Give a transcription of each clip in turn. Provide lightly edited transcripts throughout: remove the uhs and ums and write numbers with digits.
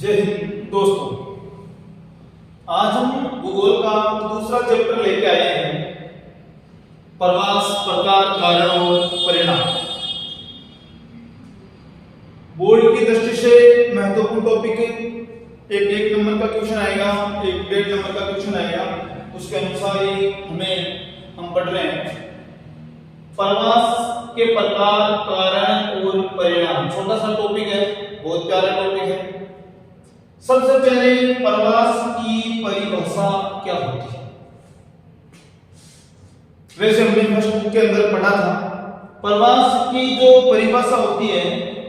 जय हिंद दोस्तों। आज हम भूगोल का दूसरा चैप्टर लेके आए हैं, प्रवास, प्रकार, कारण और परिणाम। बोर्ड की दृष्टि से महत्वपूर्ण टॉपिक है। एक नंबर का क्वेश्चन आएगा, एक 1.5 नंबर का क्वेश्चन आएगा, उसके अनुसार ही हम पढ़ रहे हैं। प्रवास के प्रकार, कारण और परिणाम, छोटा सा टॉपिक है, बहुत प्यारा टॉपिक है। सबसे पहले प्रवास की परिभाषा क्या होती है? वैसे हमने फर्स्ट बुक के अंदर पढ़ा था, प्रवास की जो परिभाषा होती है,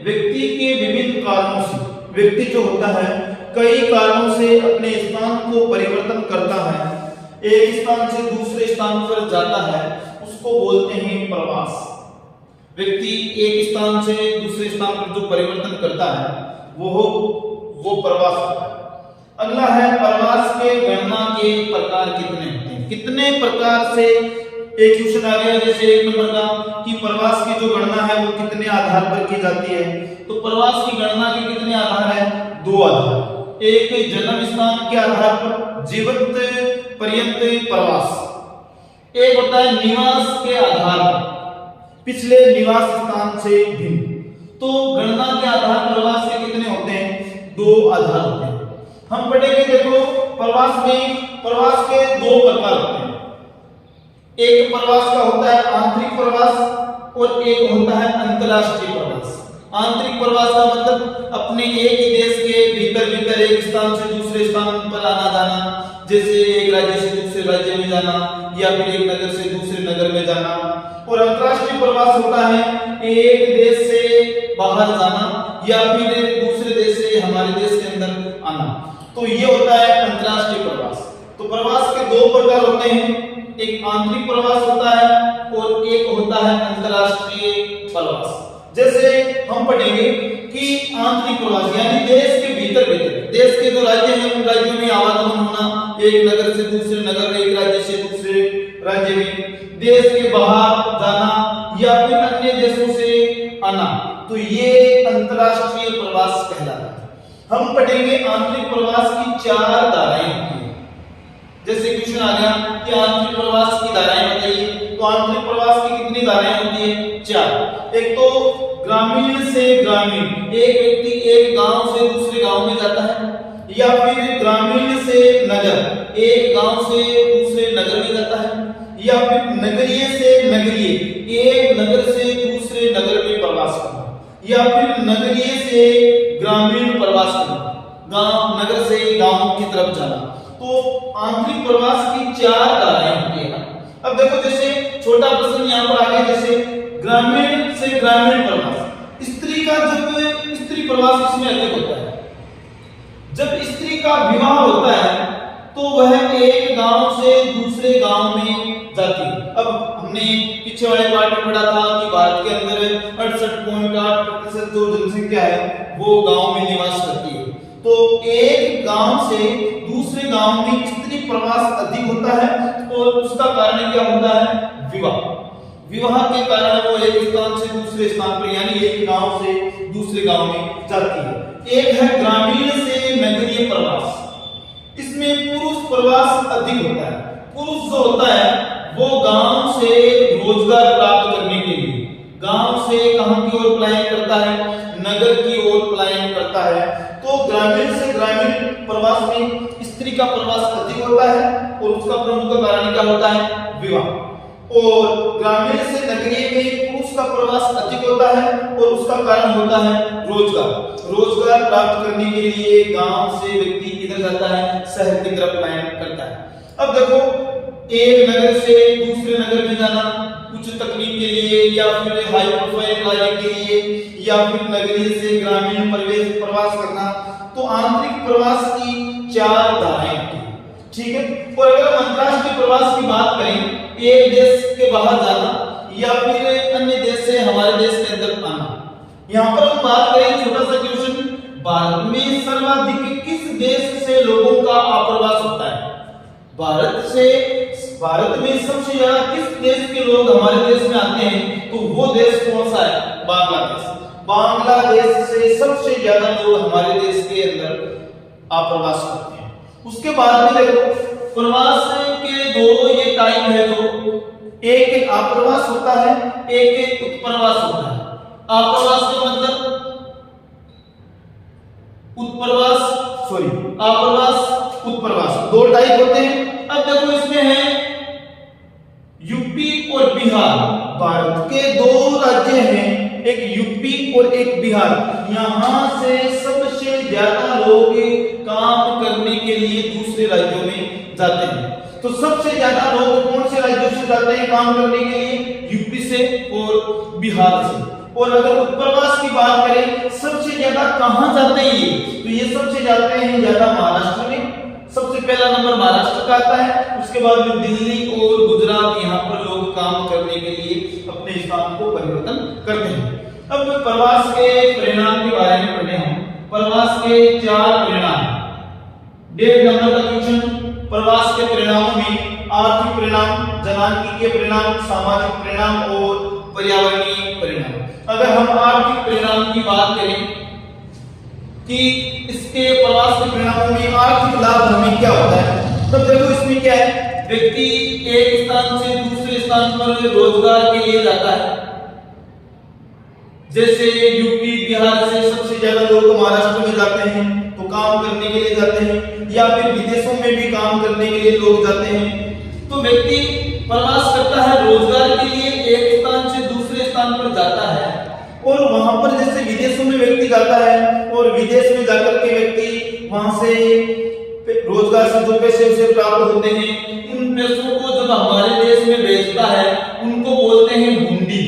व्यक्ति के विभिन्न कारणों से, व्यक्ति जो होता है कई कारणों से अपने स्थान को परिवर्तन करता है, एक स्थान से दूसरे स्थान पर जाता है, उसको बोलते हैं प्रवास। व्यक्ति एक स्थान से दूसरे स्थान पर जो परिवर्तन करता है वो प्रवास होता है। अगला है प्रवास के गणना के प्रकार कितने होते हैं? कितने प्रकार से एक क्वेश्चन आ गया जैसे 1 नंबर का कि प्रवास की जो गणना है वो कितने आधार पर की जाती है? तो प्रवास की गणना के कितने आधार है? 2 आधार। एक जन्म स्थान के आधार पर जीवित पर्यंत प्रवास, एक होता है निवास के आधार पर, पिछले निवास स्थान से भिन्न। तो गणना के आधार प्रवास के कितने होते हैं? 2 आधार होते हैं। हम पढ़ेंगे, देखो प्रवास के 2 प्रकार होते हैं। एक प्रवास का होता है आंतरिक प्रवास और एक होता है अंतरराष्ट्रीय प्रवास। आंतरिक प्रवास का मतलब अपने एक ही देश के भीतर एक स्थान से दूसरे स्थान पर आना जाना, जैसे एक राज्य से दूसरे राज्य में जाना या फिर एक नगर से दूसरे नगर में जाना। और अंतरराष्ट्रीय प्रवास होता है एक देश से बाहर जाना या फिर दूसरे देश से हमारे देश के अंदर आना। तो ये होता है अंतरराष्ट्रीय प्रवास। तो प्रवास के 2 प्रकार होते हैं, एक आंतरिक प्रवास होता है और एक होता है अंतरराष्ट्रीय प्रवास। जैसे हम पढ़ेंगे कि आंतरिक प्रवास यानी देश के भीतर देश के जो राज्य हैं उन राज्यों में आवागमन होना, एक नगर से दूसरे नगर, एक राज्य से दूसरे राज्य में, देश के बाहर जाना या फिर अन्य देशों से आना, तो ये अंतरराष्ट्रीय प्रवास कहलाता है। हम पढ़ेंगे आंतरिक प्रवास की 4 धाराएं होती हैं। जैसे क्वेश्चन आ गया कि आंतरिक प्रवास की धाराएं बताइए, तो आंतरिक प्रवास की कितनी धाराएं होती है? 4। एक तो ग्रामीण से ग्रामीण, एक व्यक्ति एक गांव से दूसरे गांव में जाता है, या फिर ग्रामीण से नगर, एक गांव से दूसरे नगर में जाता है, या फिर नगरीय से नगरीय, एक नगर से दूसरे नगर में प्रवास करना, या फिर नगरीय से ग्रामीण प्रवास करना, गांव नगर से गांव की तरफ जाना। तो आंतरिक प्रवास की 4 धाराएं होती है। अब देखो, जैसे छोटा प्रश्न यहाँ पर आ गया, जैसे ग्रामीण से ग्रामीण प्रवास, स्त्री का जब स्त्री प्रवास इसमें अधिक होता है। जब स्त्री का विवाह होता है तो वह एक गांव से दूसरे गांव में जाती है। अब हमने पीछे वाले पार्ट में पढ़ा था कि भारत के अंदर 68.8% जो जनसंख्या है वो गांव में निवास करती है। तो एक गांव से दूसरे गांव में स्त्री प्रवास अधिक होता है और उसका कारण क्या होता है? विवाह के कारण वो एक स्थान से दूसरे स्थान पर यानी एक गांव से दूसरे गांव में जाती है। एक है ग्रामीण से नगरीय प्रवास, इसमें पुरुष प्रवास अधिक होता है। पुरुष जो होता है वो गांव से रोजगार प्राप्त करने के लिए गांव से कहां की ओर पलायन करता है? नगर की ओर पलायन करता है। तो ग्रामीण से ग्रामीण प्रवास में स्त्री का प्रवास अधिक होता है और उसका प्रमुख कारण क्या होता है? विवाह। और ग्रामीण से नगरीय में पुरुष का प्रवास अधिक होता है और उसका कारण होता है रोजगार प्राप्त करने के लिए गांव से व्यक्ति किधर जाता है? शहर की तरफ पलायन करता है। अब देखो, एक नगर से दूसरे नगर में जाना कुछ तकलीफ के लिए या फिर हाई प्रोफाइल कार्य के लिए या फिर नगरीय से ग्रामीण प्रवास करना, तो आंतरिक प्रवास की 4 धाराएं होती हैं। ठीक है। और अगर हम अंतरराष्ट्रीय प्रवास की बात करें, एक देश के बाहर जाना या फिर अन्य देश से हमारे देश के अंदर आना, यहाँ पर हम बात करें, छोटा सा क्वेश्चन, भारत में सर्वाधिक किस देश से लोगों का आप्रवास होता है? भारत में सबसे ज्यादा किस देश के लोग हमारे देश में आते हैं? तो वो देश कौन सा है? बांग्लादेश। बांग्लादेश से सबसे ज्यादा लोग हमारे देश के अंदर आप प्रवास करते हैं। उसके बाद में देखो प्रवास के दो ये टाइप है, तो एक आप्रवास होता है, एक उत्प्रवास होता है। आप्रवास का मतलब आप्रवास उत्प्रवास, दो टाइप होते हैं। अब देखो इसमें है यूपी और बिहार, भारत के दो राज्य हैं, एक यूपी और एक बिहार। यहां से सबसे ज्यादा लोग काम करने के लिए दूसरे राज्यों में जाते हैं। तो सबसे ज्यादा लोग कौन से राज्यों से जाते हैं काम करने के लिए? यूपी से और बिहार से। और अगर उत्प्रवास की बात करें सबसे ज्यादा कहां जाते हैं, तो ये सबसे जाते हैं ज्यादा महाराष्ट्र में, सबसे पहला नंबर महाराष्ट्र का आता है। उसके बाद में दिल्ली और गुजरात, यहाँ पर लोग काम करने के लिए अपने स्थान को परिवर्तन करते हैं। अब प्रवास के परिणाम के बारे में पढ़े हम। प्रवास के 4 परिणाम। 1.5 नंबर का क्वेश्चन, प्रवास के परिणामों में आर्थिक परिणाम, जनांकीय परिणाम, सामाजिक परिणाम और पर्यावरणीय परिणाम। अगर हम आर्थिक परिणाम की बात करें कि इसके प्रवास के परिणामों में आर्थिक लाभ हमें क्या होता है, तब देखो इसमें क्या है, व्यक्ति एक स्थान से दूसरे स्थान पर रोजगार के लिए जाता है। जैसे यूपी बिहार से सबसे ज्यादा लोग महाराष्ट्र में जाते हैं तो काम करने के लिए जाते हैं, या फिर विदेशों में भी काम करने के लिए लोग जाते हैं। तो व्यक्ति प्रवास करता है रोजगार के लिए, एक स्थान से दूसरे स्थान पर जाता है। और वहां पर जैसे विदेशों में व्यक्ति जाता है और विदेश में जाकर के व्यक्ति वहां से रोजगार से जो पैसे उसे प्राप्त होते हैं, इन पैसों को जब हमारे देश में भेजता है उनको बोलते हैं हुंडी।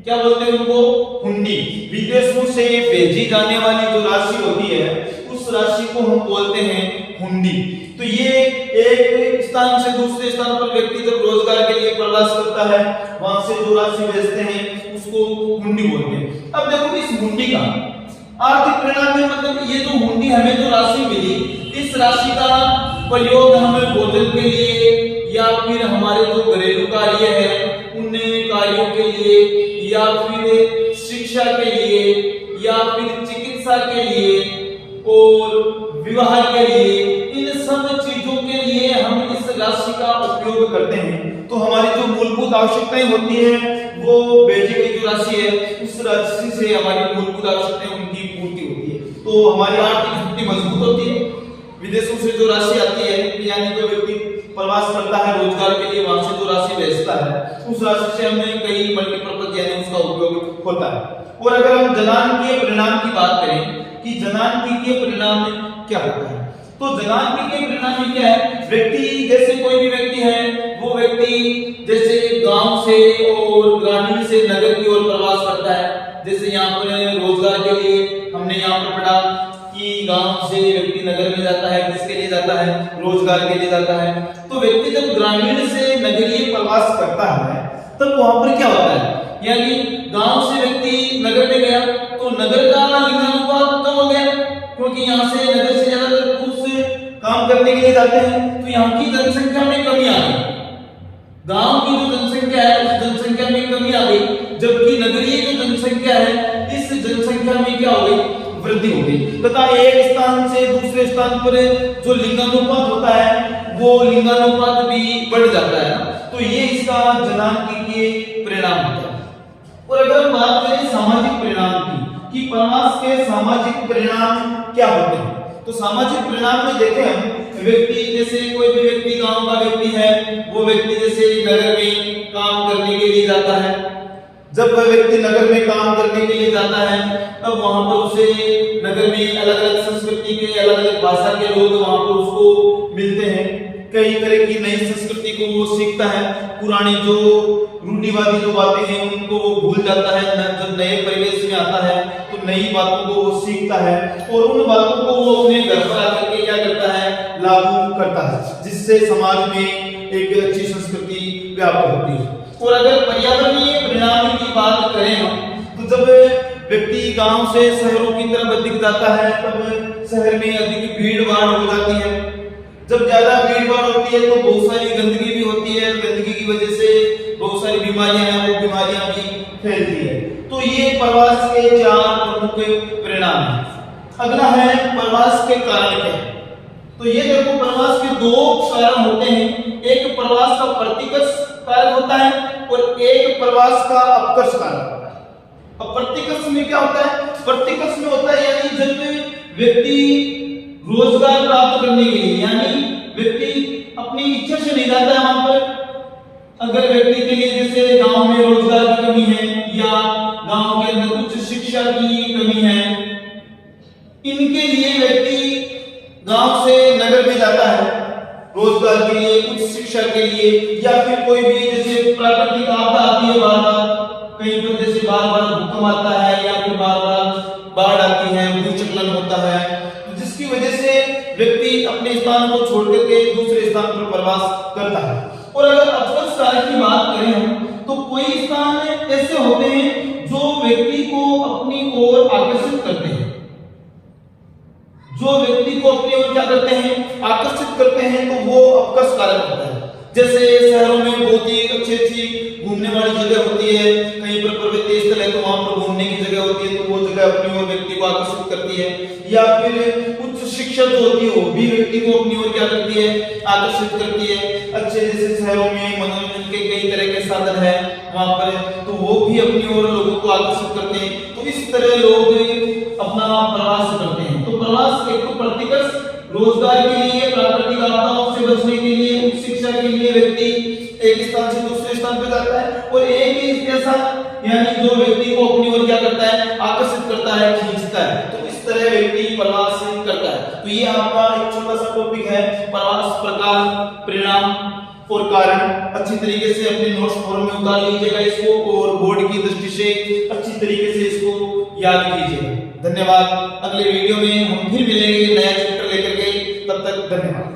क्या बोलते हैं उनको? हुंडी। विदेशों से भेजी जाने वाली जो राशि होती है उस राशि को हम बोलते हैं हुंडी। तो ये एक स्थान से दूसरे स्थान पर व्यक्ति जब रोजगार के लिए प्रवास करता है, वहां से जो राशि भेजते हैं उसको हुंडी बोलते हैं। अब देखो इस हुंडी का आर्थिक परिणाम में मतलब ये जो हुंडी हमें जो राशि मिली, इस राशि का प्रयोग हमें भोजन के लिए या फिर हमारे जो घरेलू कार्य है उन कार्यों के लिए, या फिर शिक्षा के लिए, या फिर चिकित्सा के लिए और विवाह के लिए, इन सब चीजों के लिए हम इस राशि का उपयोग करते हैं। तो हमारी जो मूलभूत आवश्यकताएं होती है वो भेजी गई जो राशि है उस राशि से हमारी मूलभूत आवश्यकताएं उनकी पूर्ति होती है। तो हमारी आर्थिक स्थिति मजबूत होती है। विदेशों से जो राशि आती है, यानी जो व्यक्ति प्रवास करता है रोजगार के लिए, वहां से जो राशि भेजता है उस राशि से हमें कई मल्टीपर्पज यानी उसका उपयोग होता है। और अगर हम जनांकीय परिणाम की बात करें कि जनांकीय परिणाम में क्या होता है, तो जनांकीय परिणाम में क्या है, व्यक्ति जैसे कोई भी व्यक्ति है, वो व्यक्ति जैसे गांव से और ग्रामीण से नगर की ओर प्रवास करता है। जैसे यहाँ पर रोजगार के लिए हमने यहाँ पर पढ़ा कि गांव से व्यक्ति नगर में जाता है, किसके लिए जाता है? रोजगार के लिए जाता है। तो व्यक्ति जब ग्रामीण से नगरीय प्रवास करता है तब वहां पर क्या होता है, यानी गांव से व्यक्ति नगर में गया तो नगर का लिंगानुपात कम हो गया, क्योंकि यहाँ से नगर से ज्यादा पुरुष काम करने के लिए जाते हैं, तो यहाँ की जनसंख्या में कमी आ गई। गांव की जो जनसंख्या है उस जनसंख्या में कमी आ गई, जबकि नगरीय जो जनसंख्या है इस जनसंख्या में क्या हो गई? वृद्धि हो गई। तथा एक स्थान से दूसरे स्थान पर जो लिंगानुपात होता है वो लिंगानुपात भी बढ़ जाता है। तो ये इसका जनांकीय परिणाम होता है। और अगर हम बात करें सामाजिक परिणाम की कि प्रवास के सामाजिक परिणाम क्या होते हैं, तो सामाजिक परिणाम में देखें हम, व्यक्ति जैसे कोई भी व्यक्ति गांव का व्यक्ति है, वो व्यक्ति जैसे नगर में काम करने के लिए जाता है। जब वह व्यक्ति नगर में काम करने के लिए जाता है तब वहां पर उसे नगर में अलग अलग संस्कृति के, अलग अलग भाषा के लोग वहां पर उसको मिलते हैं। कई तरह की नई संस्कृति को वो सीखता है, पुरानी जो रूढ़िवादी जो बातें हैं उनको वो भूल जाता है। जब नए परिवेश में आता है तो नई बातों को वो सीखता है और उन बातों को वो अपने घर पर आकर के क्या करता है? लागू करता है, जिससे समाज में एक अच्छी संस्कृति व्याप्त होती है। और अगर पर्यावरणीय परिणाम की बात करें हम, तो जब व्यक्ति गांव से शहरों की तरफ अधिक जाता है तब शहर में अधिक भीड़ भाड़ हो जाती है। जब ज्यादा भीड़ भाड़ होती है तो बहुत सारी गंदगी भी होती है, गंदगी की वजह से बहुत सारी बीमारियां हैं, वो बीमारियां भी फैलती है। तो ये प्रवास के 4 प्रमुख परिणाम हैं। अगला है प्रवास के कारण क्या है। तो ये देखो प्रवास के दो कारण होते हैं, एक प्रवास का प्रतिकर्ष कारक होता है और एक प्रवास का अपकर्ष कारक होता है। अब प्रतिकर्ष में क्या होता है? प्रतिकर्ष में होता है यानी जब व्यक्ति रोजगार प्राप्त करने के लिए, यानी व्यक्ति अपनी इच्छा से नहीं जाता है वहां पर। अगर व्यक्ति के लिए जैसे गांव में रोजगार की कमी है या गांव के अंदर उच्च शिक्षा की कमी है, इनके लिए व्यक्ति गांव से नगर में जाता है रोजगार के लिए, उच्च शिक्षा के लिए, या फिर कोई भी जैसे प्राकृतिक आपदा आती है बार बार, कहीं पर जैसे बार बार भूकंप आता है या फिर बार बार बाढ़ आती है, भूस्खलन होता है, जिसकी वजह से व्यक्ति अपने स्थान को छोड़ करके दूसरे स्थान पर प्रवास करता है। और अगर अपकर्ष कारक की बात करें हम, तो कोई स्थान ऐसे होते हैं जो व्यक्ति को अपनी ओर आकर्षित करते हैं, जो व्यक्ति को अपनी ओर क्या करते हैं? आकर्षित करते हैं, तो वो अपकर्ष कारक होता है। जैसे शहरों में बहुत ही अच्छी घूमने वाली जगह होती है, कहीं पर पर्वतीय स्थल है तो वहां पर घूमने की जगह होती है, तो वो जगह अपनी ओर व्यक्ति को आकर्षित करती है। या फिर उच्च शिक्षा जो होती है वो भी व्यक्ति को अपनी ओर क्या करती है? आकर्षित करती है। अच्छे जैसे शहरों में मनोरंजन के कई तरह के साधन है वहां पर, तो वो भी अपनी ओर लोगों को आकर्षित करते हैं। तो इस तरह लोग अपना प्रवास करते हैं। तो प्रवास एक तो प्रतिकर्ष, रोजगार के लिए, प्राकृतिक आपदाओं से बचने के लिए, उच्च शिक्षा के लिए व्यक्ति एक स्थान से दूसरे स्थान पर जाता है, और एक ही ऐसा यानी जो व्यक्ति को अपनी ओर क्या करता है? आकर्षित करता है, खींचता है। तो इस तरह व्यक्ति प्रवास करता है। तो ये आपका एक छोटा सा टॉपिक है, प्रवास, प्रकार, परिणाम और कारण। अच्छी तरीके से अपने नोट्स फॉर्म में उतार लीजिएगा इसको, और बोर्ड की दृष्टि से अच्छी तरीके से इसको याद कीजिएगा। धन्यवाद। अगले वीडियो में हम फिर मिलेंगे नया चैप्टर लेकर के, तब तक धन्यवाद।